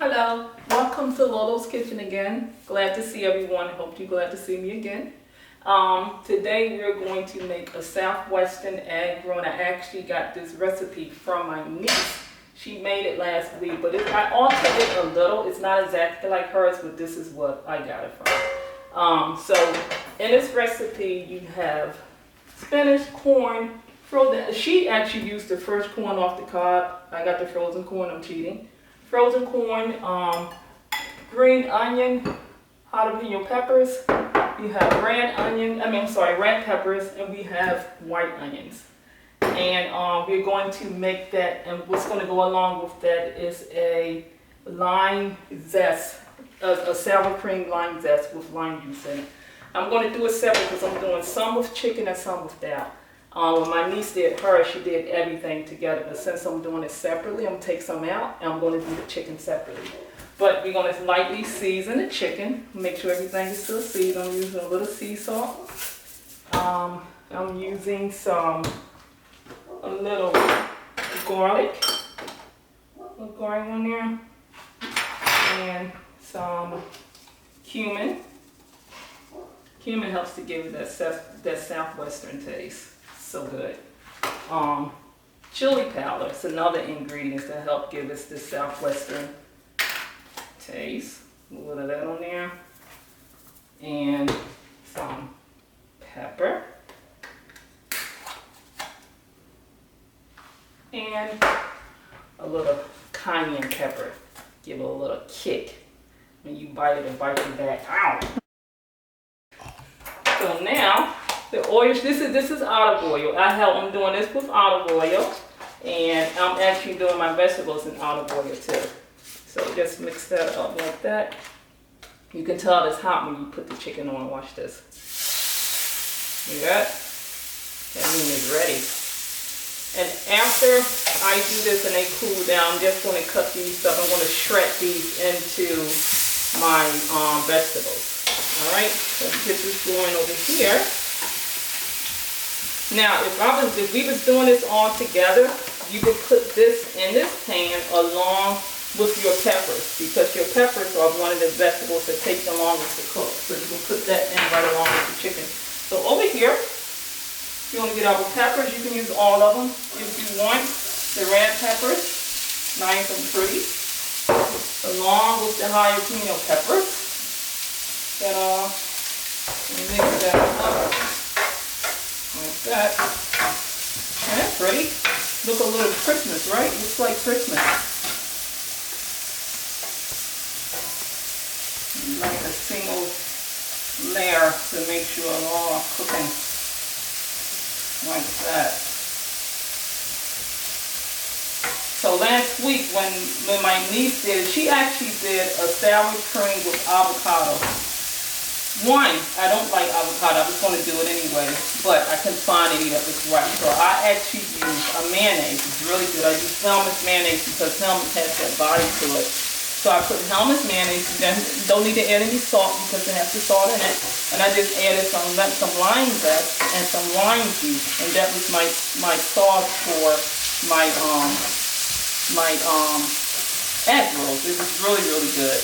Hello, welcome to Lolo's Kitchen again. Glad to see everyone. Hope you're glad to see me again. Today we're going to make a Southwestern egg roll. I actually got this recipe from my niece. She made it last week, but I altered it a little. It's not exactly like hers, but this is what I got it from. So in this recipe you have spinach, corn, frozen. She actually used the fresh corn off the cob. I got the frozen corn. I'm cheating. Frozen corn, green onion, jalapeno peppers. You have red peppers, and we have white onions. And we're going to make that, and what's going to go along with that is a lime zest, a sour cream lime zest with lime juice in it. I'm going to do it separate because I'm doing some with chicken and some without. When my niece did hers, she did everything together. But since I'm doing it separately, I'm going to take some out and I'm going to do the chicken separately. But we're going to lightly season the chicken. Make sure everything is still seasoned. I'm using a little sea salt. I'm using a little garlic. A little garlic on there. And some cumin. Cumin helps to give it that Southwestern taste. So good. Chili powder is another ingredient to help give us this Southwestern taste. A little of that on there. And some pepper. And a little cayenne pepper. Give it a little kick. When you bite it and bite your back. Ow! So now, the oil, this is olive oil. I'm doing this with olive oil, and I'm actually doing my vegetables in olive oil too. So just mix that up like that. You can tell it's hot when you put the chicken on. Watch this. See that? That means it's ready. And after I do this and they cool down, I'm just going to cut these up. I'm going to shred these into my vegetables. All right, so this is going over here. Now, if we was doing this all together, you could put this in this pan along with your peppers, because your peppers are one of the vegetables that take the longest to cook. So you can put that in right along with the chicken. So over here, if you want to get our peppers, you can use all of them. If you want the red peppers, nice and pretty, along with the jalapeno peppers. That mix that up like that. And that's pretty. Look a little Christmas, right? Looks like Christmas. Like a single layer to make sure it's all cooking like that. So last week when my niece did it, she actually did a sour cream with avocado. One, I don't like avocado. I just want to do it anyway, but I couldn't find any that was right. So I actually use a mayonnaise. It's really good. I use Hellmann's mayonnaise because Hellmann has that body to it. So I put Hellmann's mayonnaise. You don't need to add any salt because it has the salt in it. And I just added some lime zest and some lime juice, and that was my sauce for my egg rolls. It was really, really good.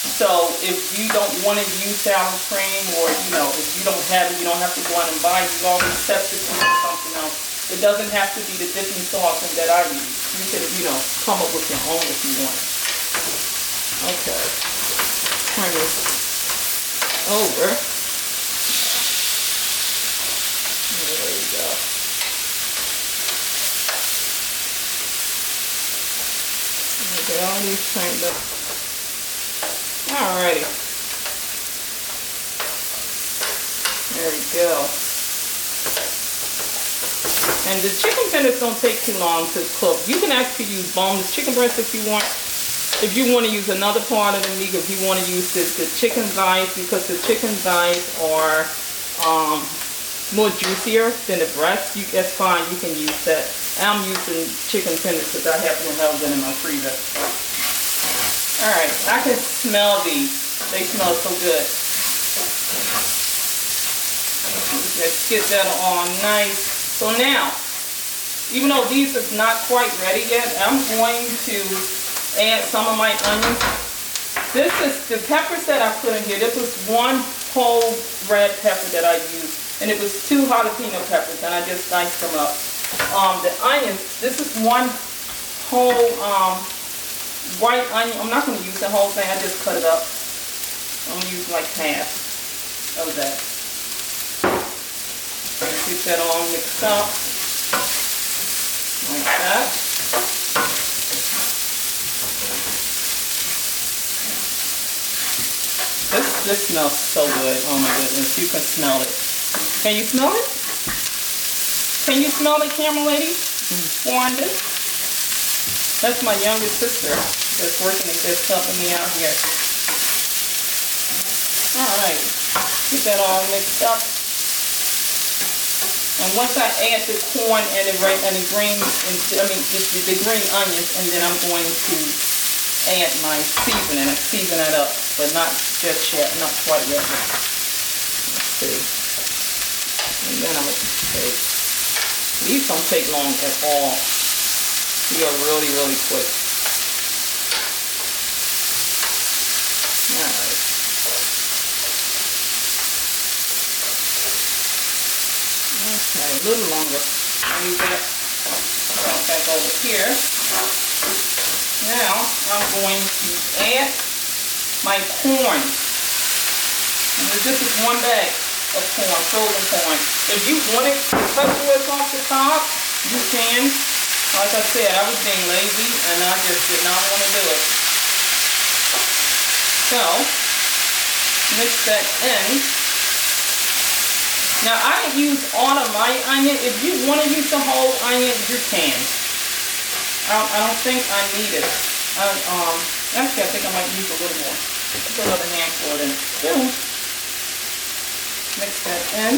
So if you don't want to use sour cream, or if you don't have it, you don't have to go out and buy it. You already substitute something else. It doesn't have to be the dipping sauce that I use. You can, come up with your own if you want. Okay. Turn this over. There you go. Get all these turned up. Alrighty. There we go. And the chicken tenders don't take too long to cook. You can actually use boneless chicken breast if you want. If you want to use another part of the meat, if you want to use the chicken thighs, because the chicken thighs are more juicier than the breast, that's fine. You can use that. I'm using chicken tenders because I happen to have them in my freezer. Alright, I can smell these. They smell so good. Let's get that on nice. So now, even though these is not quite ready yet, I'm going to add some of my onions This is the peppers that I put in here. This was one whole red pepper that I used, and it was 2 jalapeno peppers, and I just diced them up. The onions, this is one whole white onion. I'm not going to use the whole thing. I just cut it up. I'm going to use like half of that. Get that all mixed up like that. This smells so good. Oh my goodness, you can smell it. Can you smell it? Can you smell it, camera lady? Wanda? That's my youngest sister that's working and that's helping me out here. Alright, get that all mixed up. And once I add the corn and the green onions, and then I'm going to add my seasoning and season it up, but not just yet, not quite yet. Let's see. And then I'm going to take, these don't take long at all. They are really, really quick. Alright. Okay, a little longer. Move that back over here. Now I'm going to add my corn. And this is 1 bag of corn, frozen corn. If you wanted to cut yours off the top, you can. Like I said, I was being lazy and I just did not want to do it. So, mix that in. Now I didn't use all of my onion. If you want to use the whole onion, you can. I don't think I need it. Actually, I think I might use a little more. Put another handful in it. Boom. Mix that in.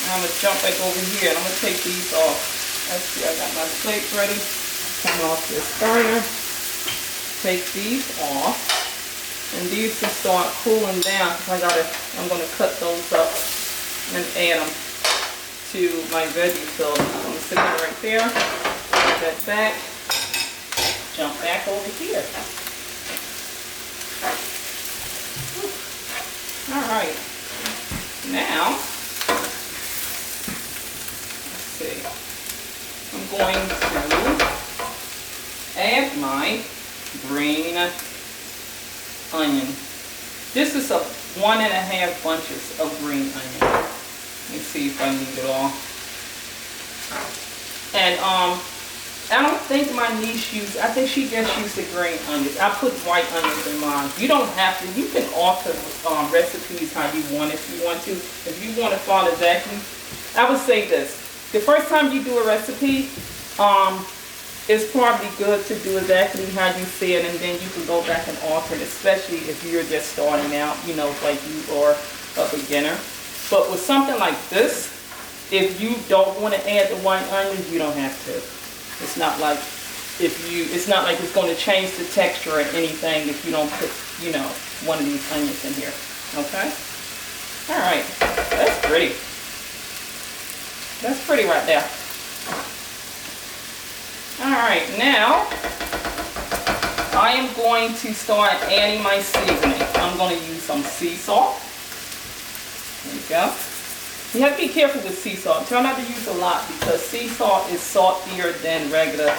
I'm going to jump back over here and I'm going to take these off. Let's see, I got my plate ready. Come off this burner. Take these off. And these can start cooling down because I'm going to cut those up and add them to my veggie filling. I'm going to stick it right there. Put that back. Jump back over here. Alright. Now, let's see. I'm going to add my green onion. This is 1.5 bunches of green onion. Let me see if I need it all. And I don't think my niece used, I think she just used the green onions. I put white onions in mine. You don't have to. You can alter recipes how you want if you want to. If you want to follow exactly, I would say this. The first time you do a recipe, it's probably good to do exactly how you see it, and then you can go back and alter it, especially if you're just starting out, you know, like you are a beginner. But with something like this, if you don't want to add the white onions, you don't have to. It's not like it's not like it's going to change the texture or anything if you don't put, you know, one of these onions in here. Okay? All right. That's pretty. That's pretty right there. Alright, now I am going to start adding my seasoning. I'm going to use some sea salt. There you go. You have to be careful with sea salt. Try not to use a lot because sea salt is saltier than regular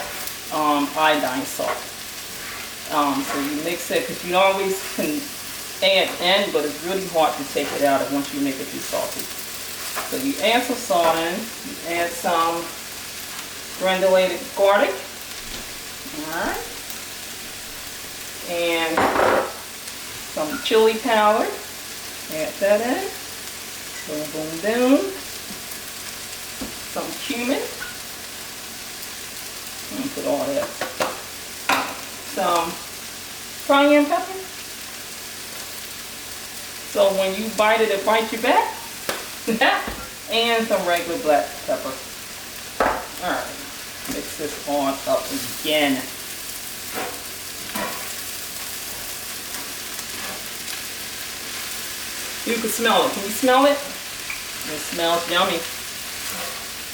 iodine salt. So you mix it because you always can add in, but it's really hard to take it out once you make it too salty. So you add some salt in, you add some granulated garlic, alright, and some chili powder, add that in, boom, boom, boom, some cumin, and put all that, some cayenne pepper, so when you bite it, it bites you back, and some regular black pepper. Alright. Mix this on up again. You can smell it. Can you smell it? It smells yummy.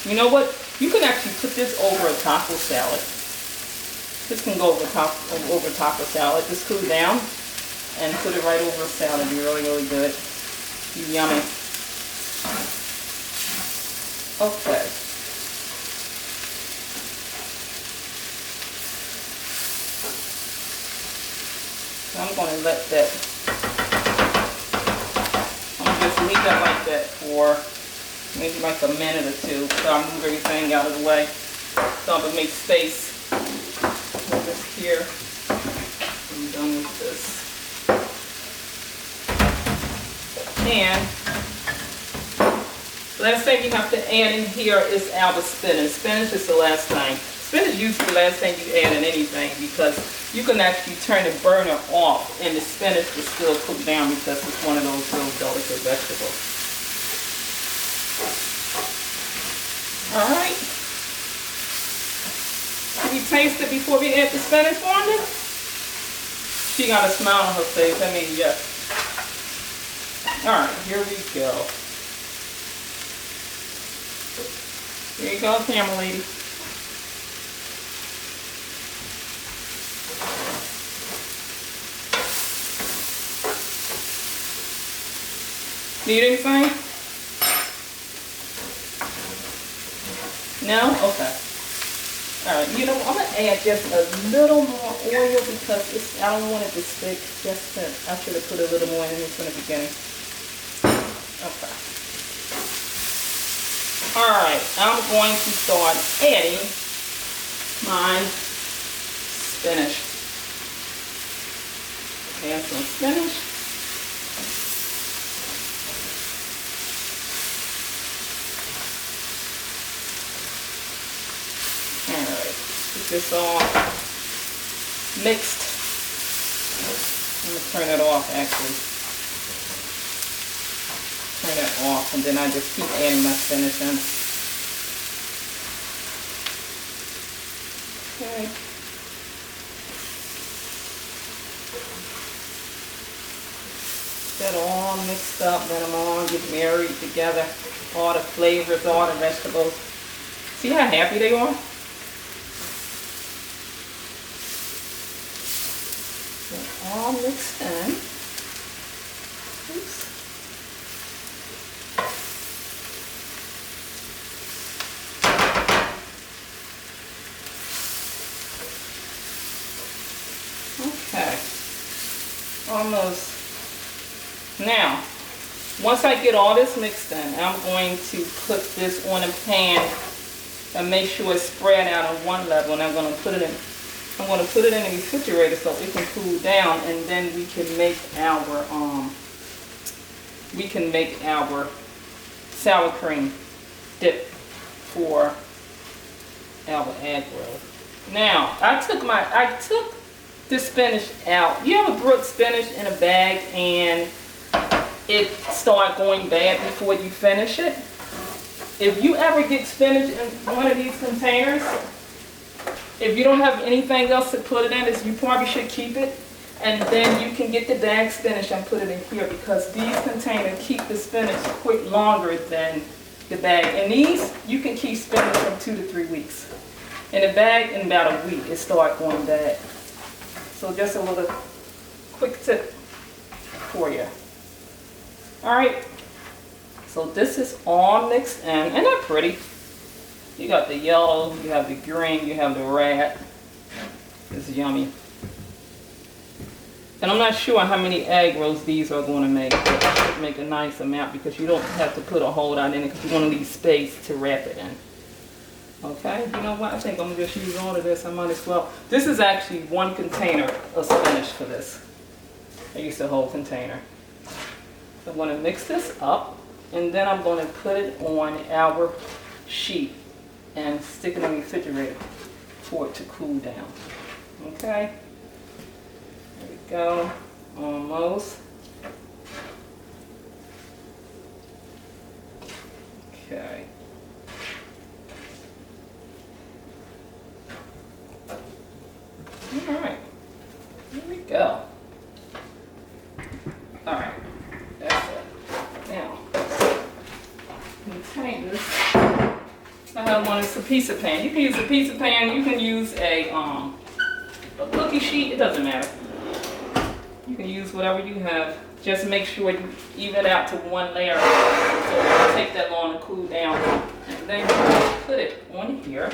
You know what? You can actually put this over a taco salad. This can go over top of salad. Just cool down and put it right over a salad. It'd be really, really good. Yummy. Okay. So I'm going to let that, I'm going to just leave that like that for maybe like a minute or two. So I move everything out of the way. So I'm going to make space over here. I'm done with this. And last thing you have to add in here is our spinach. Spinach is the last thing. Spinach is usually the last thing you add in anything because you can actually turn the burner off and the spinach will still cook down because it's one of those real delicate vegetables. Alright. Can we taste it before we add the spinach, Wanda? She got a smile on her face. I mean, yes. Alright, here we go. Here you go, camera lady. Need anything? No? Okay. Alright, you know, I'm going to add just a little more oil because I don't want it to stick. I should have put a little more in this from the beginning. Okay. Alright, I'm going to start adding my spinach. Add some spinach. Alright, get this all mixed. I'm going to turn it off actually. Turn it off and then I just keep adding my spinach in. Okay. Get all mixed up, let them all get married together. All the flavors, all the vegetables. See how happy they are? They're all mixed in. Oops. Okay, almost. Now, once I get all this mixed in, I'm going to put this on a pan and make sure it's spread out on one level. And I'm going to put it in the refrigerator so it can cool down, and then we can make our sour cream dip for our Eggroll. Now, I took the spinach out. You ever brought spinach in a bag and it start going bad before you finish it? If you ever get spinach in one of these containers, if you don't have anything else to put it in, you probably should keep it. And then you can get the bag spinach and put it in here because these containers keep the spinach quick longer than the bag. And these, you can keep spinach from 2 to 3 weeks. In a bag, in about a week, it starts going bad. So just a little quick tip for you. Alright, so this is all mixed in. Isn't that pretty? You got the yellow, you have the green, you have the red. It's yummy. And I'm not sure how many egg rolls these are going to make, but I should make a nice amount because you don't have to put a whole lot in it because you want to leave space to wrap it in. Okay, you know what? I think I'm going to just use all of this. I might as well. This is actually 1 container of spinach for this. I used a whole container. So I'm going to mix this up, and then I'm going to put it on our sheet and stick it in the refrigerator for it to cool down. Okay, there we go. Almost. Okay. Alright, here we go. Alright, that's it. Now, containers. I have one, it's a pizza pan. You can use a pizza pan, you can use a a cookie sheet, it doesn't matter. You can use whatever you have. Just make sure you even it out to one layer so it won't take that long to cool down. And then you put it on here.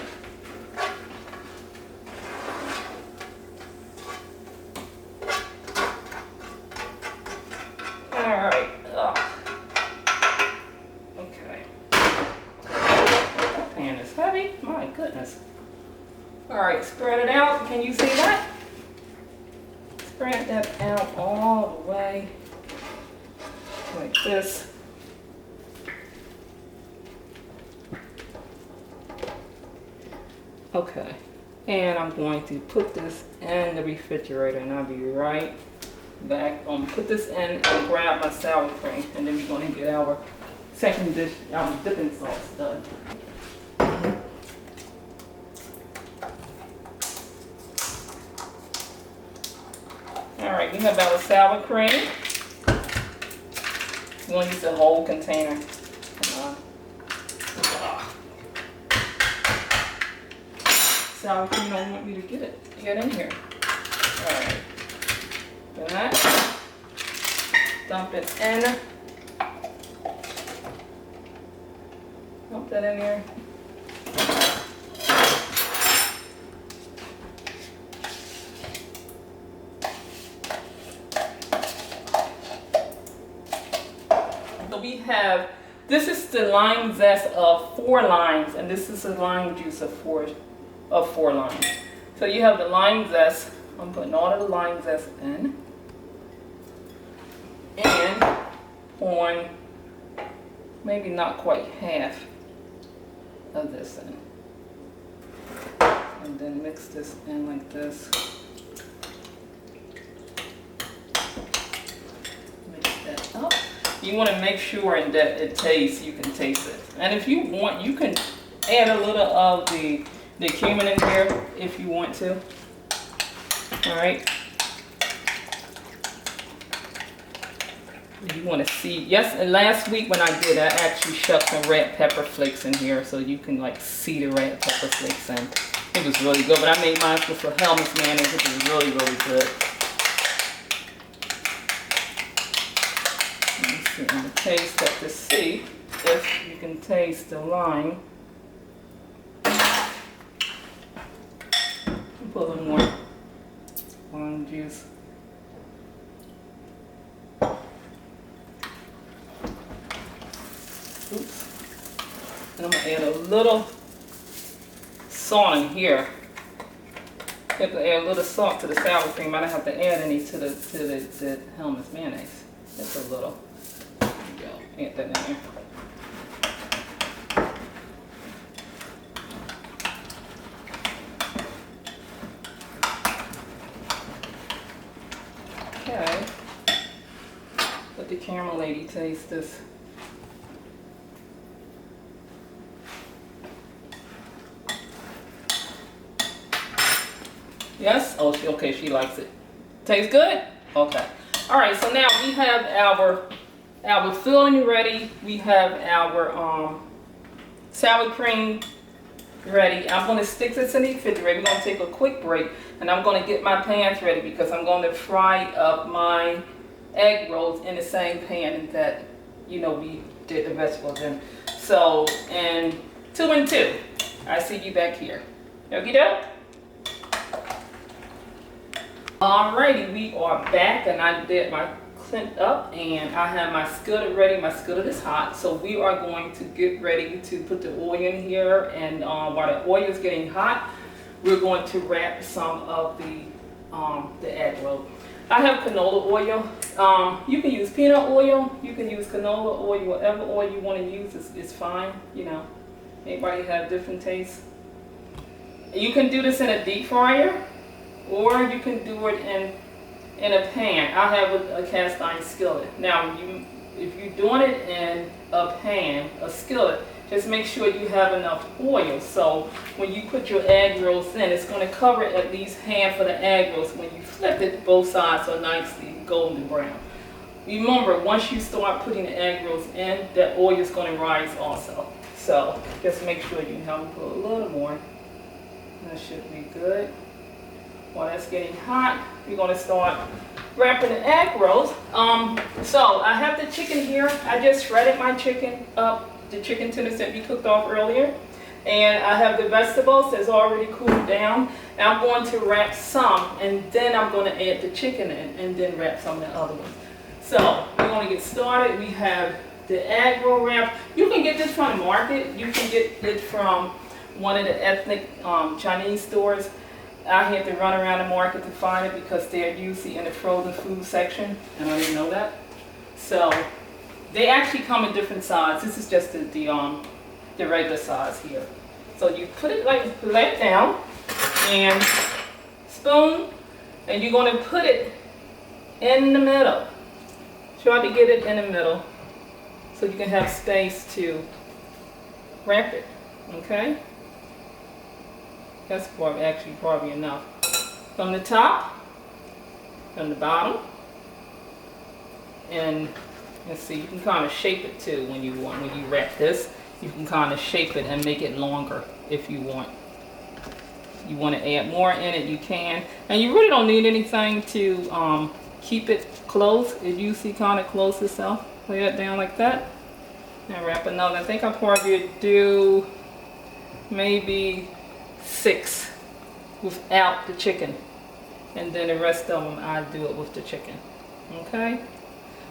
Alright. Okay. That pan is heavy. My goodness. Alright, spread it out. Can you see that? Spread that out all the way. Like this. Okay. And I'm going to put this in the refrigerator and I'll be right back. I'm gonna put this in and grab my sour cream, and then we're gonna get our second dish, our dipping sauce done. All right, we have our sour cream. We're gonna use the whole container. Sour cream, don't want me to get in here. All right. That. Dump it in. Dump that in here. So we have, this is the lime zest of 4 limes, and this is the lime juice of four limes. So you have the lime zest. I'm putting all of the lime zest in. And pouring maybe not quite half of this in. And then mix this in like this. Mix that up. You want to make sure that it tastes, you can taste it. And if you want, you can add a little of the cumin in here if you want to. All right. You want to see, yes, and last week when I did, I actually shoved some red pepper flakes in here so you can like see the red pepper flakes in. It was really good, but I made mine with a Hellmann's mayonnaise, which is really, really good. Let me see, I'm going to taste that to see if you can taste the lime. Put a little more lime juice. Oops. And I'm going to add a little salt in here. You have to add a little salt to the sour cream. I don't have to add any to the Hellmann's mayonnaise. Just a little. There you go. Add that in there. Okay. Let the camera lady taste this. Yes? Oh, okay, she likes it. Tastes good? Okay. All right, so now we have our filling ready. We have our sour cream ready. I'm going to stick this in the refrigerator. We're going to take a quick break, and I'm going to get my pans ready because I'm going to fry up my egg rolls in the same pan that, you know, we did the vegetables in. So, and 2 and 2. I see you back here. Okie doke. Alrighty, we are back, and I did my cleaned up, and I have my skillet ready. My skillet is hot, so we are going to get ready to put the oil in here. And while the oil is getting hot, we're going to wrap some of the egg roll. I have canola oil. You can use peanut oil. You can use canola oil. Whatever oil you want to use is fine. You know, everybody have different tastes. You can do this in a deep fryer, or you can do it in a pan. I have a cast iron skillet. Now, if you're doing it in a pan, a skillet, just make sure you have enough oil. So when you put your egg rolls in, it's going to cover at least half of the egg rolls. When you flip it, both sides are nicely golden brown. Remember, once you start putting the egg rolls in, that oil is going to rise also. So just make sure you have to put a little more. That should be good. While that's getting hot, we're going to start wrapping the egg rolls. So I have the chicken here. I just shredded my chicken up, the chicken tenders that we cooked off earlier. And I have the vegetables that's already cooled down. And I'm going to wrap some, and then I'm going to add the chicken in, and then wrap some of the other ones. So we're going to get started. We have the egg roll wrap. You can get this from the market. You can get it from one of the ethnic Chinese stores. I had to run around the market to find it because they're usually in the frozen food section, and I didn't know that. So they actually come in different sizes. This is just the regular size here. So you put it like, lay it down and spoon, and you're going to put it in the middle. Try to get it in the middle so you can have space to wrap it, okay? That's probably enough. From the top, from the bottom, and let's see, you can kind of shape it too when you wrap this. You can kind of shape it and make it longer if you want. You want to add more in it, you can. And you really don't need anything to keep it close. It usually kind of closes itself. Lay it down like that. And wrap another. I think I'll probably do maybe 6 without the chicken. And then the rest of them, I do it with the chicken. Okay?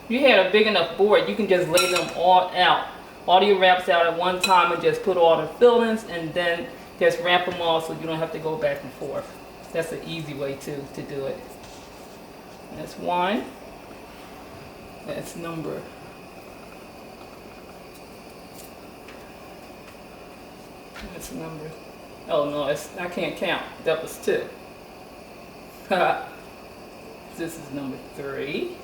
If you had a big enough board, you can just lay them all out. All your wraps out at one time and just put all the fillings and then just wrap them all so you don't have to go back and forth. That's an easy way to do it. That's one. That's number. That's number. Oh no, I can't count. That was 2. This is number 3.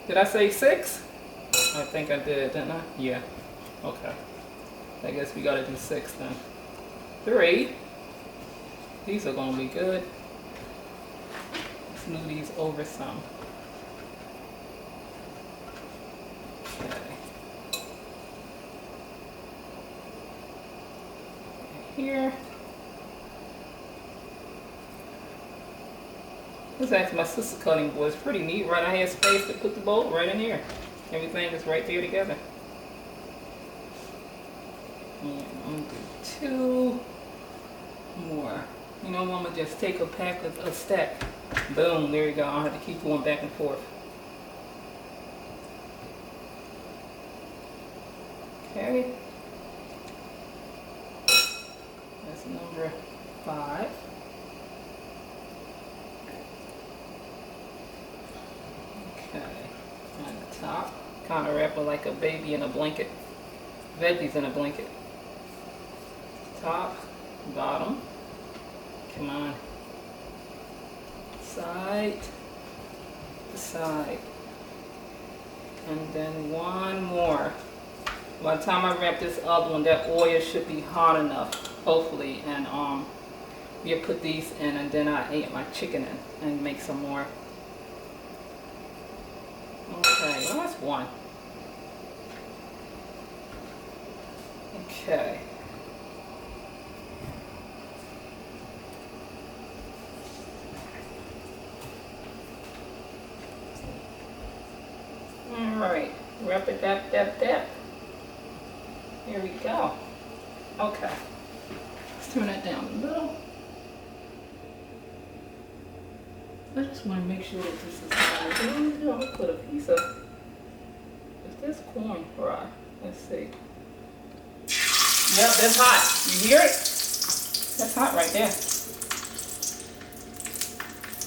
Did I say 6? I think I did, didn't I? Yeah. Okay. I guess we gotta do 6 then. 3. These are gonna be good. Let's move these over some. Okay. Here. This is actually my sister's cutting board. It's pretty neat, right? I had space to put the bowl right in here. Everything is right there together. And I'm gonna do 2 more. You know, I'm gonna just take a pack of a stack. Boom, there you go. I don't have to keep going back and forth. Okay. That's number 5. Okay. On the top. Kind of wrap it like a baby in a blanket. Veggies in a blanket. Top, bottom. Come on. Side to side. And then one more. By the time I wrap this other one, that oil should be hot enough, hopefully. And we'll put these in, and then I add my chicken in and make some more. Okay, well that's one. Okay. Alright, wrap it, dap. Here we go. Okay. Let's turn that down a little. I just want to make sure that this is hot. I'm going to put a piece of, is this corn fry? Let's see. Yep, that's hot. You hear it? That's hot right there.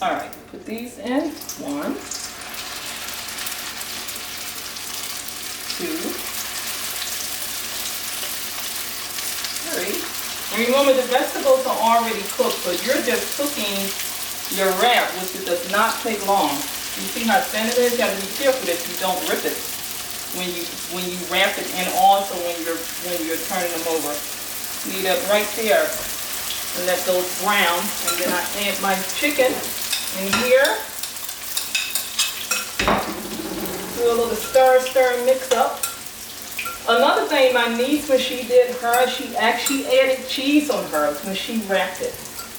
Alright, put these in. 1, 2, 3. And remember, the vegetables are already cooked, but you're just cooking your wrap, which it does not take long. You see how thin it is? You gotta be careful that you don't rip it when you wrap it, and also when you're turning them over. Leave that right there and let those brown. And then I add my chicken in here. Do a little stir, mix up. Another thing my niece, when she did hers, she actually added cheese on hers when she wrapped it.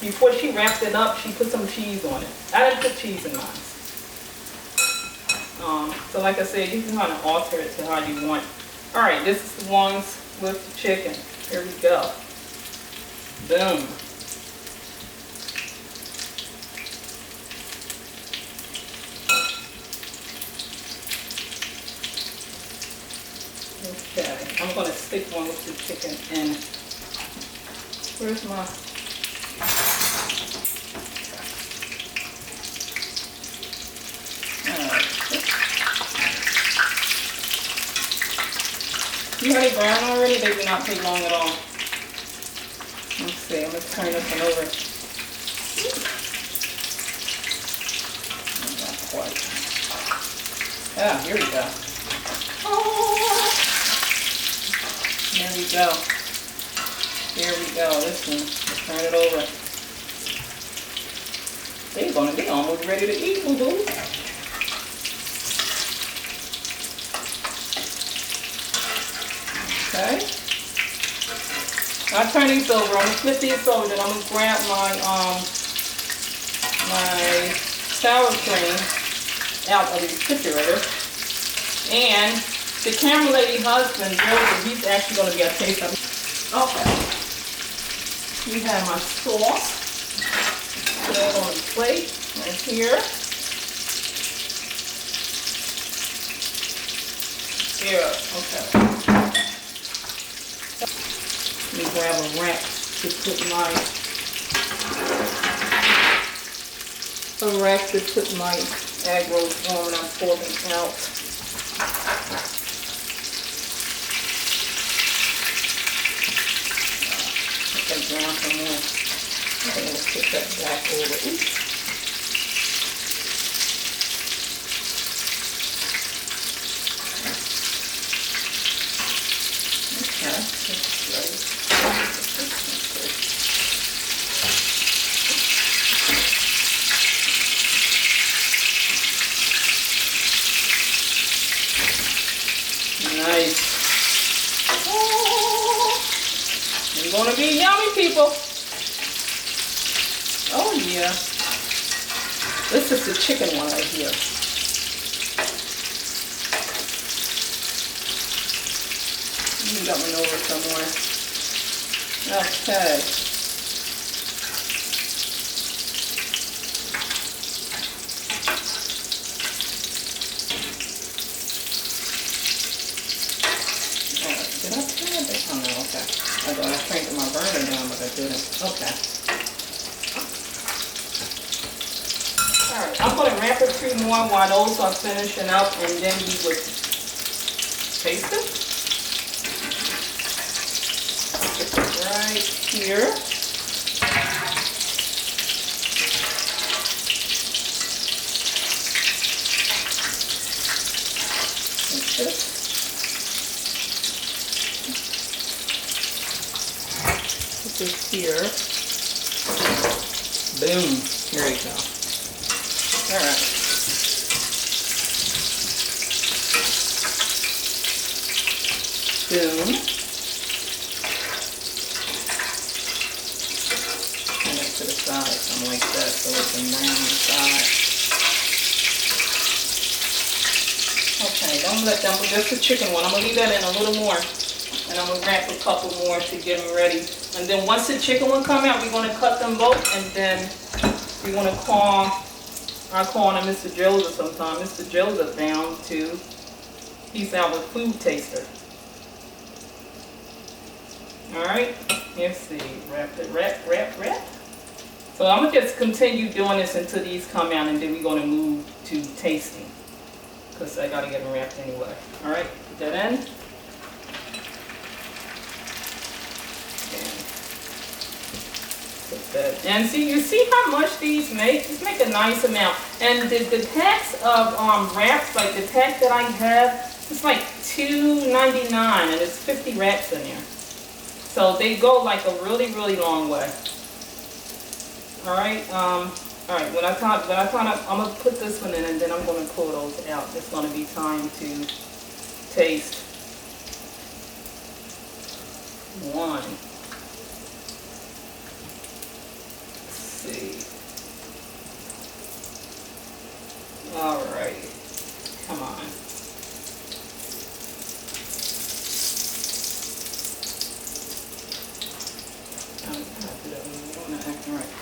before she wrapped it up, she put some cheese on it. I didn't put cheese in mine. So like I said, you can kind of alter it to how you want. All right, this is the ones with the chicken. Here we go. Boom. Okay, I'm going to stick one with the chicken in. Where's my... You had it brown already? They do not take long at all. Let's see, I'm going to turn this one over. Not quite. Ah, here we go. Oh, there we go. Here we go. This one. Let's turn it over. They're going to be almost ready to eat, boo-boo. Okay. I'll turn these over. I'm gonna flip these over, then I'm gonna grab my my sour cream out of the refrigerator. And the camera lady husband, Joseph, he's actually gonna be a taste of it. Okay. We have my sauce. Put it on the plate right here. Here, okay. Let me grab a wrap to put my Eggrolls on when I'm pouring out. Put that down some more. I'm going to put that back over. Oops. Okay, that's right. Nice. Oh, it's gonna be yummy, people. Oh yeah. This is the chicken one right here. You got one over somewhere. Okay. Did I turn it? Oh no, okay. I thought I cranked my burner down, but I didn't. Okay. Alright, I'm going to wrap it 2 more while those are finishing up, and then we would taste it. Put it right here. Like this. This here. Boom. Here we go. Alright. Boom. And it to the side, something like that, so it's a brown on the side. Okay, don't let them, just the chicken one. I'm going to leave that in a little more. And I'm going to wrap a couple more to get them ready. And then once the chicken one come out, we're going to cut them both, and then we're going to call, I call him Mr. Joseph sometime. Mr. Joseph down to, he's out with food taster. Alright, let's see, wrap. So I'm going to just continue doing this until these come out, and then we're going to move to tasting. Because I got to get them wrapped anyway. Alright, put that in. And see, you see how much these make? Just make a nice amount. And the packs of wraps, like the pack that I have, it's like $2.99, and it's 50 wraps in there. So they go like a really, really long way. All right. All right. When I kind of, I'm gonna put this one in, and then I'm gonna pull those out. It's gonna be time to taste one. see. All right. Come on. I'm not acting right.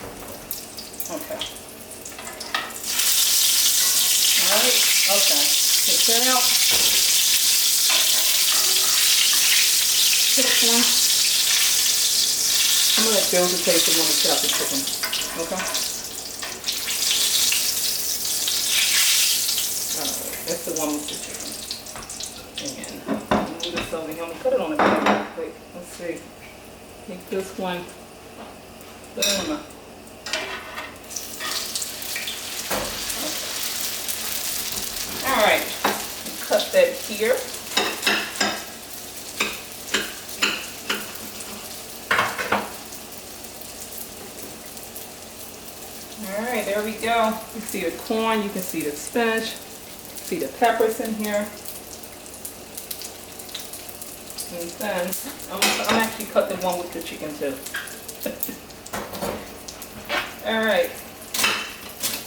Okay. All right. Okay. Take that out. This one. I'm gonna let Joseph taste it when we chop the chicken. Okay. All right. That's the one with the chicken. And move this over here. I'm gonna put it on the pan real quick. Let's see. Take this one. Put it on the. All right. Cut that here. All right, there we go. You see the corn, you can see the spinach, see the peppers in here. And then I'm actually cutting one with the chicken too. All right,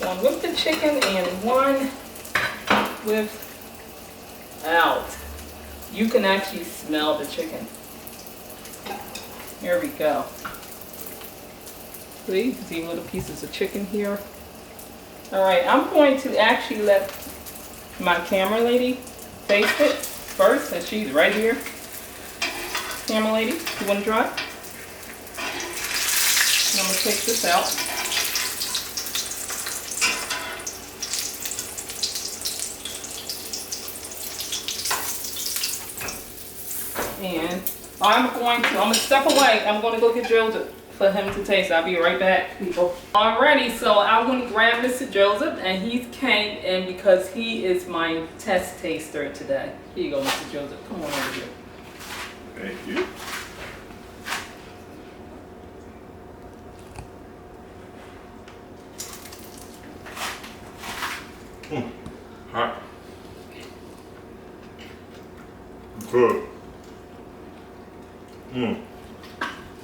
one with the chicken and one without. You can actually smell the chicken. Here we go. See, you can see little pieces of chicken here. All right, I'm going to actually let my camera lady taste it first, and she's right here. Camera lady, you want to try? I'm going to take this out. And I'm going to step away. I'm going to go get Joseph for him to taste. I'll be right back, people. Alrighty, so I went and grabbed Mr. Joseph, and he came in because he is my test taster today. Here you go, Mr. Joseph. Come on over here. Thank you. Hot. Good.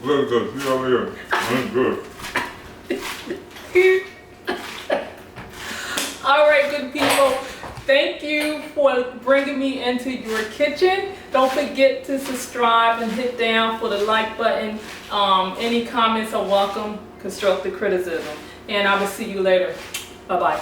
Very good. See over here. That's good. All right, good people. Thank you for bringing me into your kitchen. Don't forget to subscribe and hit down for the like button. Any comments are welcome. Constructive criticism. And I will see you later. Bye-bye.